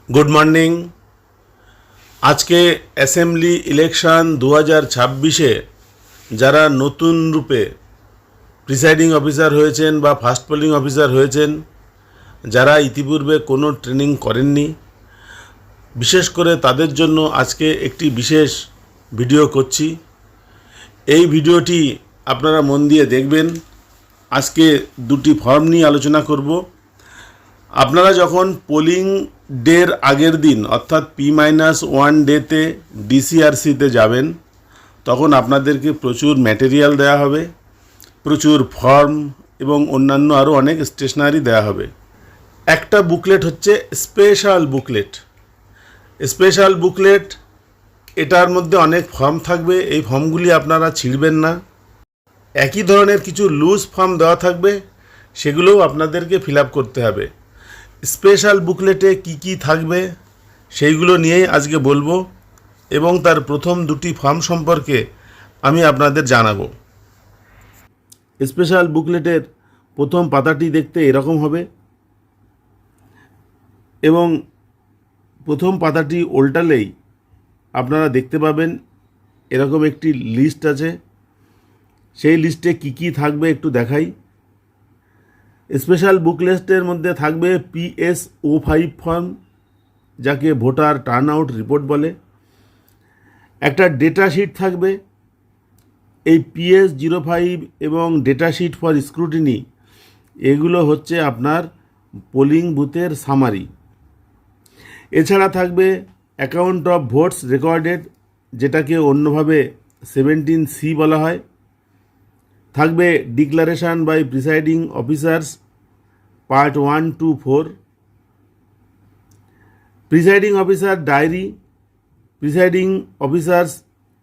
Good morning. আজকে assembly election 2026-এ যারা নতুন রূপে প্রিসাইডিং অফিসার হয়েছেন বা ফার্স্ট পোলিং অফিসার হয়েছেন, যারা ইতিপূর্বে কোনো ট্রেনিং করেননি, বিশেষ করে তাদের জন্য আজকে একটি বিশেষ ভিডিও করছি। এই ভিডিওটি আপনারা মন দিয়ে দেখবেন। আজকে দুটি ফর্ম নিয়ে আলোচনা করব। আপনারা যখন পোলিং ডের আগের দিন অর্থাৎ P-1 ডেতে ডিসিআরসিতে যাবেন, তখন আপনাদেরকে প্রচুর ম্যাটেরিয়াল দেওয়া হবে, প্রচুর ফর্ম এবং অন্যান্য আরও অনেক স্টেশনারি দেওয়া হবে। একটা বুকলেট হচ্ছে স্পেশাল বুকলেট। স্পেশাল বুকলেট, এটার মধ্যে অনেক ফর্ম থাকবে। এই ফর্মগুলি আপনারা ছিঁড়বেন না। একই ধরনের কিছু লুজ ফর্ম দেওয়া থাকবে, সেগুলোও আপনাদেরকে ফিল আপ করতে হবে। স্পেশাল বুকলেটে কি কি থাকবে সেইগুলো নিয়েই আজকে বলবো, এবং তার প্রথম দুটি ফর্ম সম্পর্কে আমি আপনাদের জানাবো। স্পেশাল বুকলেটের প্রথম পাতাটি দেখতে এরকম হবে, এবং প্রথম পাতাটি উল্টালেই আপনারা দেখতে পাবেন এরকম একটি লিস্ট আছে। সেই লিস্টে কি কি থাকবে একটু দেখাই। স্পেশাল বুকলেটের মধ্যে থাকবে PS-05 ফর্ম, যাকে ভোটার টার্ন আউট রিপোর্ট বলে। একটা ডেটা শিট থাকবে। এই PS-05 এবং ডেটা শিট ফর স্ক্রুটিনি, এগুলো হচ্ছে আপনার পোলিং বুথের সামারি। এছাড়া থাকবে অ্যাকাউন্ট অফ ভোটস রেকর্ডেড, যেটাকে অন্যভাবে 17C বলা হয়। থাকবে declaration by presiding officers part 1, 2, 4, presiding officer diary, presiding officers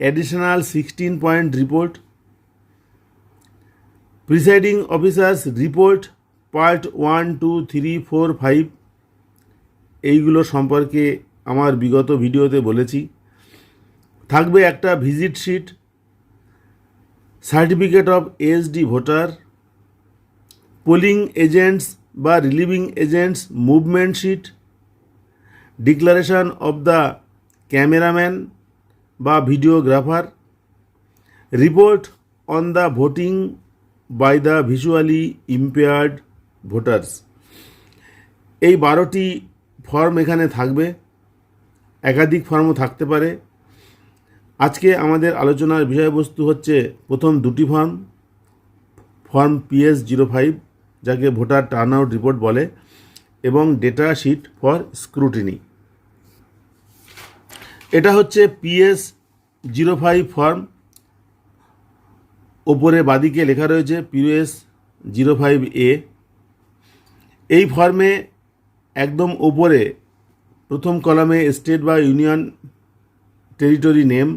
additional 16 point report, presiding officers report part 1, 2, 3, 4, 5। এইগুলো সম্পর্কে আমার বিগত ভিডিওতে বলেছি। থাকবে একটা visit sheet, certificate of SD voter, polling agents বা relieving agents movement sheet, declaration of the cameraman বা videographer, report on the voting by the visually impaired voters. এই 12টি ফর্ম এখানে থাকবে। একাধিক ফর্মও থাকতে পারে। আজকে আমাদের আলোচনার বিষয়বস্তু হচ্ছে প্রথম দুটি ফর্ম, ফর্ম PS-05, যাকে ভোটার টার্ন আউট রিপোর্ট বলে, এবং ডেটা শিট ফর স্ক্রুটিনি। এটা হচ্ছে PS-05 ফর্ম। ওপরে বাদিকে লেখা রয়েছে PS-05A। এই ফর্মে একদম ওপরে প্রথম কলামে স্টেট বা ইউনিয়ন টেরিটরি নেম,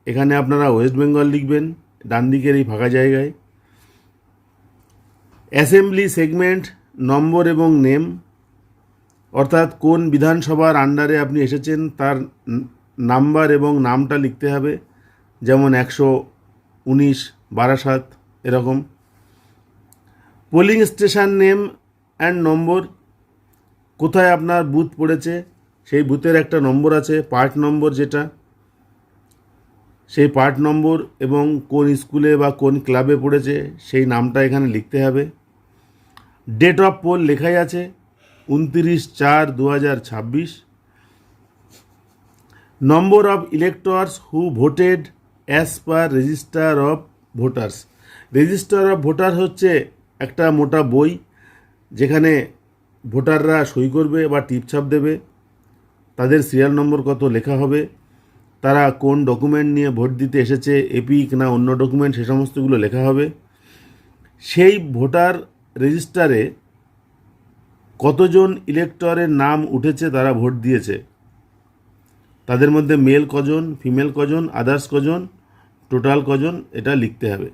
এখানে আপনারা ওয়েস্ট বেঙ্গল লিখবেন ডান দিকের এই ফাঁকা জায়গায়। অ্যাসেম্বলি সেগমেন্ট নম্বর এবং নেম, অর্থাৎ কোন বিধানসভার আন্ডারে আপনি এসেছেন তার নাম্বার এবং নামটা লিখতে হবে, যেমন 119 বারাসাত এরকম। পোলিং স্টেশন নেম অ্যান্ড নম্বর, কোথায় আপনার বুথ পড়েছে সেই বুথের একটা নম্বর আছে, পার্ট নম্বর যেটা, সেই পার্ট নম্বর এবং কোন স্কুলে বা কোন ক্লাবে পড়েছে সেই নামটা এখানে লিখতে হবে। ডেট অফ পোল লেখাই আছে 29/4/2026। Number of electors who voted as per register of voters. Register of voter হচ্ছে একটা মোটা বই, যেখানে ভোটাররা সই করবে বা টিপছাপ দেবে, তাদের সিরিয়াল নম্বর কত লেখা হবে, তারা কোন ডকুমেন্ট নিয়ে ভোট দিতে এসেছে, এপিক না অন্য ডকুমেন্ট, সে সমস্তগুলো লেখা হবে। সেই ভোটার রেজিস্টারে কতজন ইলেক্টরের নাম উঠেছে তারা ভোট দিয়েছে, তাদের মধ্যে মেল কজন, ফিমেল কজন, আদার্স কজন, টোটাল কজন, এটা লিখতে হবে।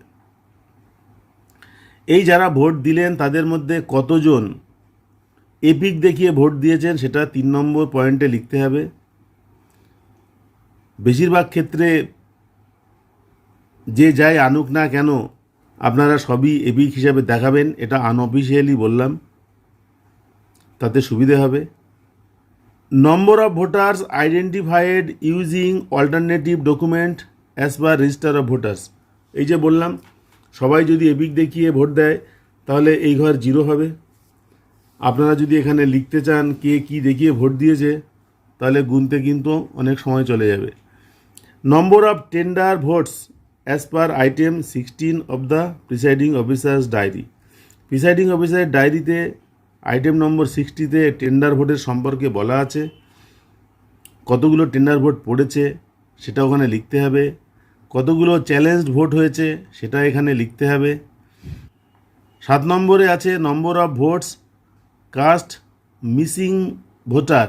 এই যারা ভোট দিলেন তাদের মধ্যে কতজন এপিক দেখিয়ে ভোট দিয়েছেন সেটা 3 নম্বর পয়েন্টে লিখতে হবে। বেশিরভাগ ক্ষেত্রে যে যাই আনুক না কেন আপনারা সবই এপিক হিসাবে দেখাবেন, এটা আনঅফিসিয়ালি বললাম, তাতে সুবিধে হবে। Number of voters identified using alternative document as per register of voters. এই যে বললাম, সবাই যদি এপিক দেখিয়ে ভোট দেয় তাহলে এই ঘর 0 হবে। আপনারা যদি এখানে লিখতে চান কে কী দেখিয়ে ভোট দিয়েছে তাহলে গুনতে কিন্তু অনেক সময় চলে যাবে। Number of tender votes as per item 16 of the presiding officers diary. Presiding অফিসারের ডায়েরিতে আইটেম নম্বর 60তে টেন্ডার ভোটের সম্পর্কে বলা আছে। কতগুলো টেন্ডার ভোট পড়েছে সেটা ওখানে লিখতে হবে, কতগুলো চ্যালেঞ্জড ভোট হয়েছে সেটা এখানে লিখতে হবে। 7 নম্বরে আছে number of votes cast missing voter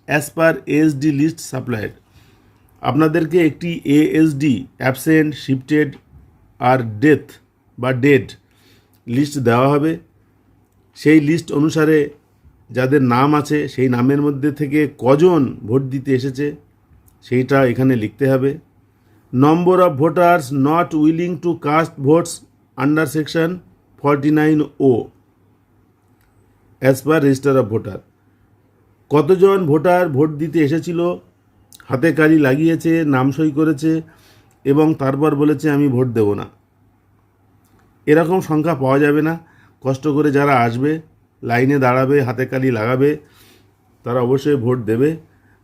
as per ASD list supplied. আপনাদেরকে একটি এএসডি অ্যাবসেন্ট, শিফটেড আর ডেথ বা ডেড লিস্ট দেওয়া হবে। সেই লিস্ট অনুসারে যাদের নাম আছে সেই নামের মধ্যে থেকে কজন ভোট দিতে এসেছে সেইটা এখানে লিখতে হবে। Number of voters not willing to caste votes under section 49O as per register of voter. কতজন ভোটার ভোট দিতে এসেছিল, হাতে কালি লাগিয়েছে, নাম সই করেছে এবং তারপর বলেছে আমি ভোট দেব না, এরকম সংখ্যা পাওয়া যাবে না। কষ্ট করে যারা আসবে, লাইনে দাঁড়াবে, হাতে কালি লাগাবে, তারা অবশ্যই ভোট দেবে।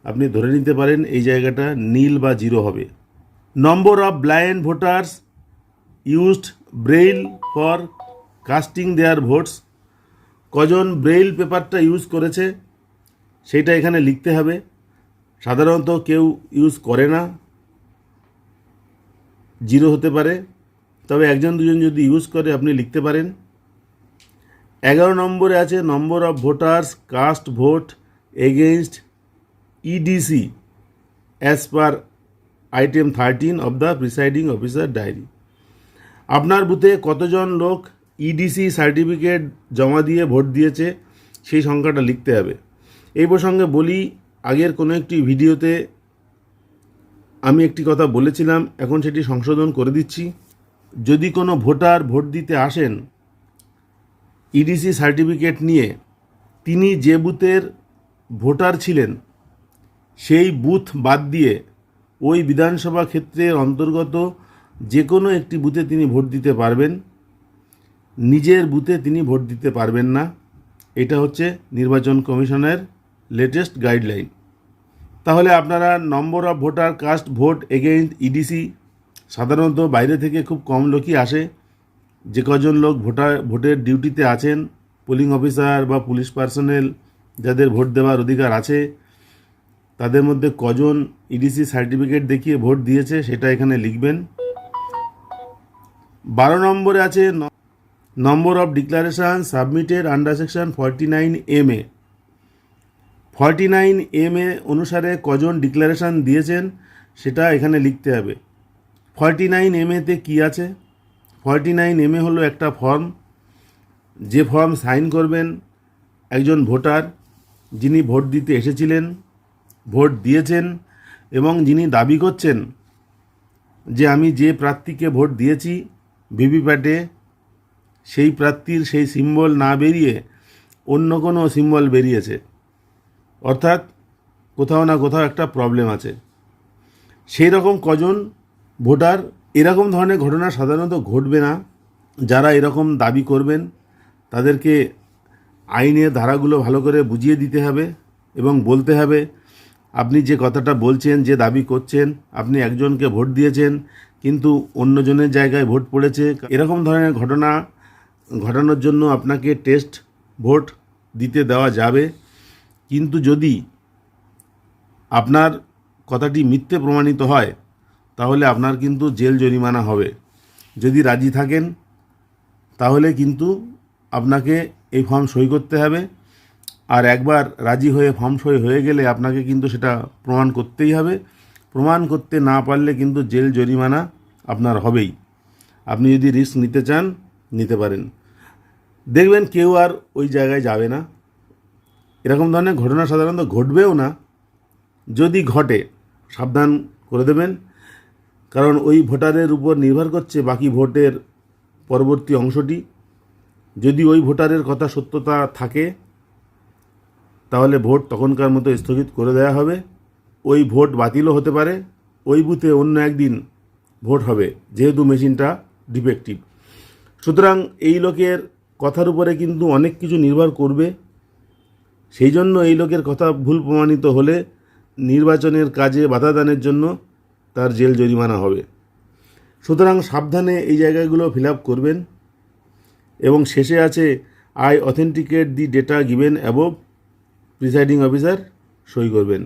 আপনি ধরে নিতে পারেন এই জায়গাটা নীল বা 0 হবে। Number of blind voters used braille for casting their votes. কজন ব্রেইল পেপারটা ইউজ করেছে সেইটা এখানে লিখতে হবে। সাধারণত কেউ ইউজ করে না, 0 হতে পারে, তবে 1-2 জন যদি ইউজ করে আপনি লিখতে পারেন। 11 নম্বরে আছে number of voters cast vote against EDC as per item 13 of the presiding officer diary. আপনার বুথে কতজন লোক ইডিসি সার্টিফিকেট জমা দিয়ে ভোট দিয়েছে সেই সংখ্যাটা লিখতে হবে। এই প্রসঙ্গে বলি, আগের কোনো একটি ভিডিওতে আমি একটি কথা বলেছিলাম, এখন সেটি সংশোধন করে দিচ্ছি। যদি কোনো ভোটার ভোট দিতে আসেন ইডিসি সার্টিফিকেট নিয়ে, তিনি যে বুথের ভোটার ছিলেন সেই বুথ বাদ দিয়ে ওই বিধানসভা ক্ষেত্রের অন্তর্গত যে কোনো একটি বুথে তিনি ভোট দিতে পারবেন, নিজের বুথে তিনি ভোট দিতে পারবেন না। এটা হচ্ছে নির্বাচন কমিশনের লেটেস্ট গাইডলাইন। তাহলে আপনারা number of voter caste vote against EDC, সাধারণত বাইরে থেকে খুব কম লোকই আসে। যে কজন লোক ভোটের ডিউটিতে আছেন, পোলিং অফিসার বা পুলিশ পার্সোনেল যাদের ভোট দেওয়ার অধিকার আছে, তাদের মধ্যে কজন ইডিসি সার্টিফিকেট দেখিয়ে ভোট দিয়েছে সেটা এখানে লিখবেন। 12 নম্বরে আছে number of declaration submitted under section 49MA। 49MA অনুসারে কজন ডিক্লারেশন দিয়েছেন সেটা এখানে লিখতে হবে। 49MA-তে কী আছে? 49MA হলো একটা ফর্ম, যে ফর্ম সাইন করবেন একজন ভোটার যিনি ভোট দিতে এসেছিলেন, ভোট দিয়েছেন এবং যিনি দাবি করছেন যে আমি যে প্রার্থীকে ভোট দিয়েছি ভিভিপ্যাটে সেই প্রার্থীর সেই সিম্বল না বেরিয়ে অন্য কোনো সিম্বল বেরিয়েছে, অর্থাৎ কোথাও না কোথাও একটা প্রবলেম আছে। সেই রকম কজন ভোটার, এরকম ধরনের ঘটনা সাধারণত ঘটবে না। যারা এরকম দাবি করবেন তাদেরকে আইনের ধারাগুলো ভালো করে বুঝিয়ে দিতে হবে এবং বলতে হবে আপনি যে কথাটা বলছেন, যে দাবি করছেন, আপনি একজনকে ভোট দিয়েছেন কিন্তু অন্যজনের জায়গায় ভোট পড়েছে। এরকম ধরনের ঘটনা ঘটানোর জন্য আপনাকে টেস্ট ভোট দিতে দেওয়া যাবে, কিন্তু যদি আপনার কথাটি মিথ্যে প্রমাণিত হয় তাহলে আপনার কিন্তু জেল জরিমানা হবে। যদি রাজি থাকেন তাহলে কিন্তু আপনাকে এই ফর্ম সই করতে হবে, আর একবার রাজি হয়ে ফর্ম সই হয়ে গেলে আপনাকে কিন্তু সেটা প্রমাণ করতেই হবে। প্রমাণ করতে না পারলে কিন্তু জেল জরিমানা আপনার হবেই। আপনি যদি রিস্ক নিতে চান নিতে পারেন, দেখবেন কেউ আর ওই জায়গায় যাবে না। এরকম ধরনের ঘটনা সাধারণত ঘটবেও না, যদি ঘটে সাবধান করে দেবেন, কারণ ওই ভোটারের উপর নির্ভর করছে বাকি ভোটের পরবর্তী অংশটি। যদি ওই ভোটারের কথা সত্যতা থাকে তাহলে ভোট তখনকার মতো স্থগিত করে দেওয়া হবে। ওই ভোট বাতিলও হতে পারে, ওই বুথে অন্য একদিন ভোট হবে, যেহেতু মেশিনটা ডিফেক্টিভ। সুতরাং এই লোকের কথার উপরে কিন্তু অনেক কিছু নির্ভর করবে। সেই জন্য এই লোকের কথা ভুল প্রমাণিত হলে নির্বাচনের কাজে বাধা দানের জন্য তার জেল জরিমানা হবে। সুতরাং সাবধানে এই জায়গাগুলো ফিল আপ করবেন। এবং শেষে আছে I authenticate the data given above, presiding officer সই করবেন।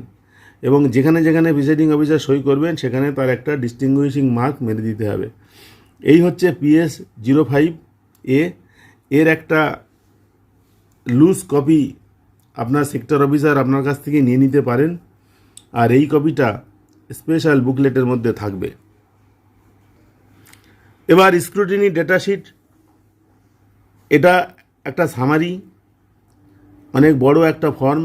এবং যেখানে যেখানে প্রিসাইডিং অফিসার সই করবেন সেখানে তার একটা ডিস্টিংগুইশিং মার্ক মেরে দিতে হবে। এই হচ্ছে PS-05A। এর একটা লুজ কপি আপনার সেক্টর অফিসার আপনার কাছ থেকে নিয়ে নিতে পারেন, আর এই কপিটা স্পেশাল বুকলেটের মধ্যে থাকবে। এবার স্ক্রুটিনি ডেটাশিট, এটা একটা সামারি, অনেক বড় একটা ফর্ম।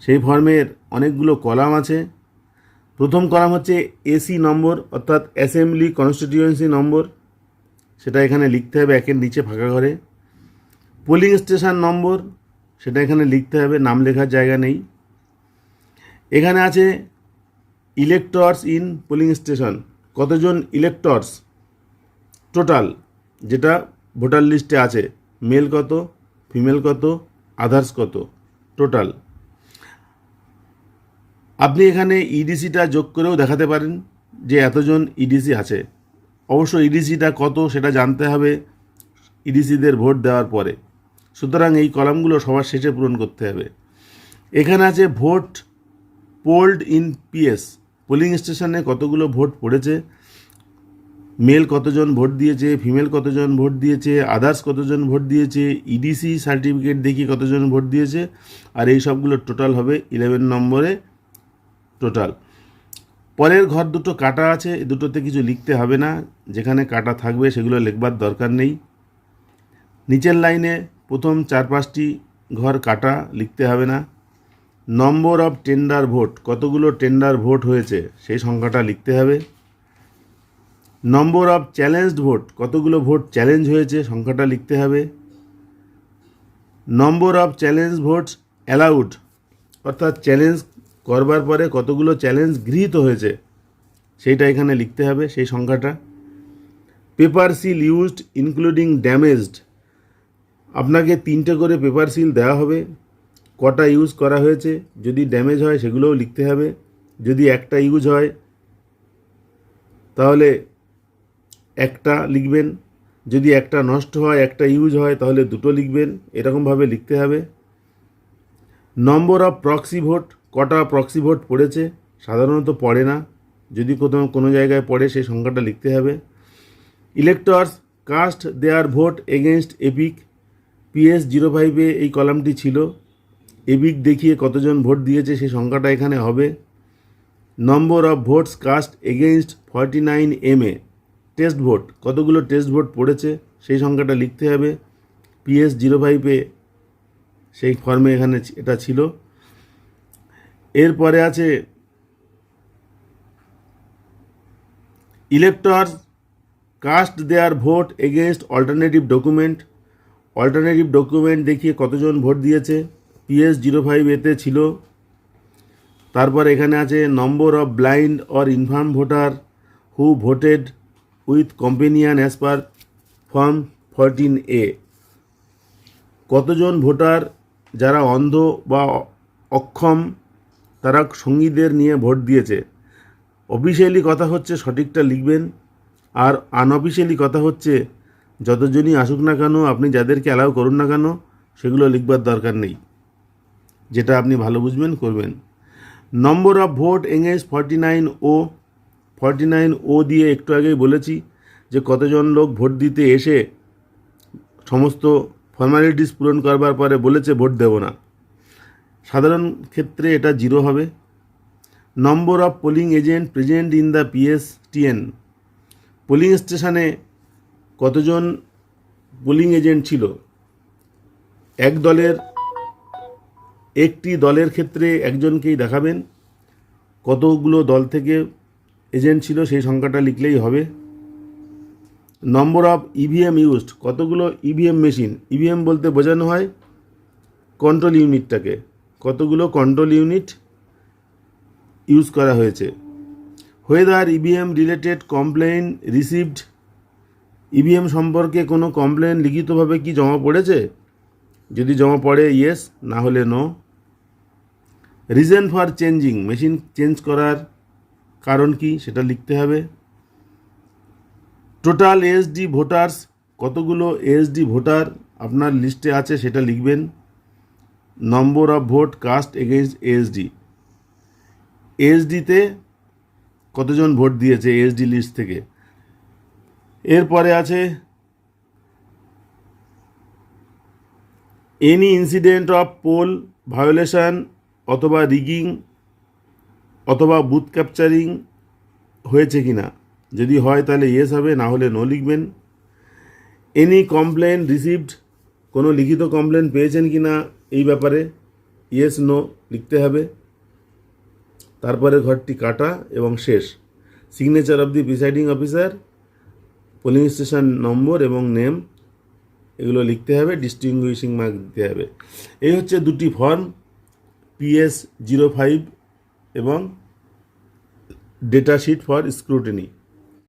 সেই ফর্মের অনেকগুলো কলাম আছে। প্রথম কলাম হচ্ছে এসি নম্বর, অর্থাৎ অ্যাসেম্বলি কনস্টিটিউয়েন্সি নম্বর, সেটা এখানে লিখতে হবে একের নিচে ফাঁকা ঘরে। পোলিং স্টেশন নম্বর, সেটা এখানে লিখতে হবে, নাম লেখার জায়গা নেই। এখানে আছে ইলেক্টরস ইন পোলিং স্টেশন, কতজন ইলেক্টরস টোটাল, যেটা ভোটার লিস্টে আছে, মেল কত, ফিমেল কত, আদার্স কত, টোটাল। আপনি এখানে ইডিসিটা যোগ করেও দেখাতে পারেন যে এতজন ইডিসি আছে। অবশ্য ইডিসিটা কত সেটা জানতে হবে ইডিসিদের ভোট দেওয়ার পরে। সুতরাং এই কলামগুলো সবার শেষে পূরণ করতে হবে। এখানে আছে vote pooled in PS, polling স্টেশনে কতগুলো ভোট পড়েছে, মেল কতজন ভোট দিয়েছে, ফিমেল কতজন ভোট দিয়েছে, আদার্স কতজন ভোট দিয়েছে, ইডিসি সার্টিফিকেট দেখিয়ে কতজন ভোট দিয়েছে, আর এই সবগুলো টোটাল হবে 11 নম্বরে টোটাল। পরের ঘর দুটো কাটা আছে, এই দুটোতে কিছু লিখতে হবে না, যেখানে কাটা থাকবে সেগুলো লিখবার দরকার নেই। নিচের লাইনে প্রথম 4-5টি ঘর কাটা, লিখতে হবে না। নম্বর অফ টেন্ডার ভোট, কতগুলো টেন্ডার ভোট হয়েছে সেই সংখ্যাটা লিখতে হবে। নম্বর অফ চ্যালেঞ্জড ভোট, কতগুলো ভোট চ্যালেঞ্জ হয়েছে সংখ্যাটা লিখতে হবে। Number of challenge votes allowed, অর্থাৎ চ্যালেঞ্জ করবার পরে কতগুলো চ্যালেঞ্জ গৃহীত হয়েছে সেইটা এখানে লিখতে হবে, সেই সংখ্যাটা। Paper seal used including damaged, আপনাকে 3টে করে পেপার সিল দেওয়া হবে, কটা ইউজ করা হয়েছে, যদি ড্যামেজ হয় সেগুলোও লিখতে হবে। যদি একটা ইউজ হয় তাহলে একটা লিখবেন, যদি একটা নষ্ট হয়, একটা ইউজ হয় তাহলে 2টো লিখবেন, এরকমভাবে লিখতে হবে। নম্বর অফ প্রক্সি ভোট, কটা প্রক্সি ভোট পড়েছে, সাধারণত পড়ে না, যদি কোনো জায়গায় পড়ে সেই সংখ্যাটা লিখতে হবে। Electors cast their vote against EPIC, PS-05-এ এই কলামটি ছিল, এপিক দেখিয়ে কতজন ভোট দিয়েছে সেই সংখ্যাটা এখানে হবে। Number of votes cast against 49MA, test vote, কতগুলো টেস্ট ভোট পড়েছে সেই সংখ্যাটা লিখতে হবে। PS-05-এ সেই ফর্মে এখানে এটা ছিল। এরপরে আছে electors cast their vote against alternative document, alternative document দেখিয়ে কতজন ভোট দিয়েছে, PS-05-এতে ছিল। তারপর এখানে আছে number of blind or infirm voter who voted with companion as per form 14A, কতজন ভোটার যারা অন্ধ বা অক্ষম তারা সঙ্গীদের নিয়ে ভোট দিয়েছে। অফিসিয়ালি কথা হচ্ছে সঠিকটা লিখবেন, আর আনঅফিসিয়ালি কথা হচ্ছে যতজনই আসুক না কেন, আপনি যাদেরকে অ্যালাউ করুন না কেন সেগুলো লিখবার দরকার নেই, যেটা আপনি ভালো বুঝবেন করবেন। নম্বর অফ ভোট এগেনস্ট 49O দিয়ে একটু আগেই বলেছি যে কতজন লোক ভোট দিতে এসে সমস্ত ফর্মালিটিস পূরণ করবার পরে বলেছে ভোট দেব না, সাধারণ ক্ষেত্রে এটা 0 হবে। Number of polling agent present in the PSTN, polling স্টেশনে কতজন পোলিং এজেন্ট ছিল, একটি দলের ক্ষেত্রে একজনকেই দেখাবেন, কতগুলো দল থেকে এজেন্ট ছিল সেই সংখ্যাটা লিখলেই হবে। নম্বর অফ EVM ইউজড, কতগুলো EVM মেশিন, EVM বলতে বোঝানো হয় কন্ট্রোল ইউনিটটাকে, কতগুলো কন্ট্রোল ইউনিট ইউজ করা হয়েছে। Whether EVM related complain received, EVM সম্পর্কে কোনো কমপ্লেন লিখিতভাবে কি জমা পড়েছে? যদি জমা পড়ে ইয়েস, না হলে no. Reason for changing, machine change করার কারণ কি সেটা লিখতে হবে। টোটাল এএসডি ভোটার্স, কতগুলো এএসডি ভোটার আপনার লিস্টে আছে সেটা লিখবেন। Number of vote cast against ASD, এএসডিতে কতজন ভোট দিয়েছে এএসডি লিস্ট থেকে। এরপরে আছে any incident of poll violation অথবা রিগিং অথবা বুথ ক্যাপচারিং হয়েছে কি না, যদি হয় তাহলে ইয়েস হবে, না হলে নো লিখবেন। এনি কমপ্লেন রিসিভড, কোনো লিখিত কমপ্লেন পেয়েছেন কি না এই ব্যাপারে, ইয়েস নো লিখতে হবে। তারপরে ঘরটি কাটা এবং শেষ। Signature of the presiding officer, polling station number এবং নেম এগুলো লিখতে হবে, ডিস্টিংগুইশিং মার্ক দিতে হবে। এই হচ্ছে দুটি ফর্ম, PS05 এবং ডেটা শিট ফর স্ক্রুটিনি।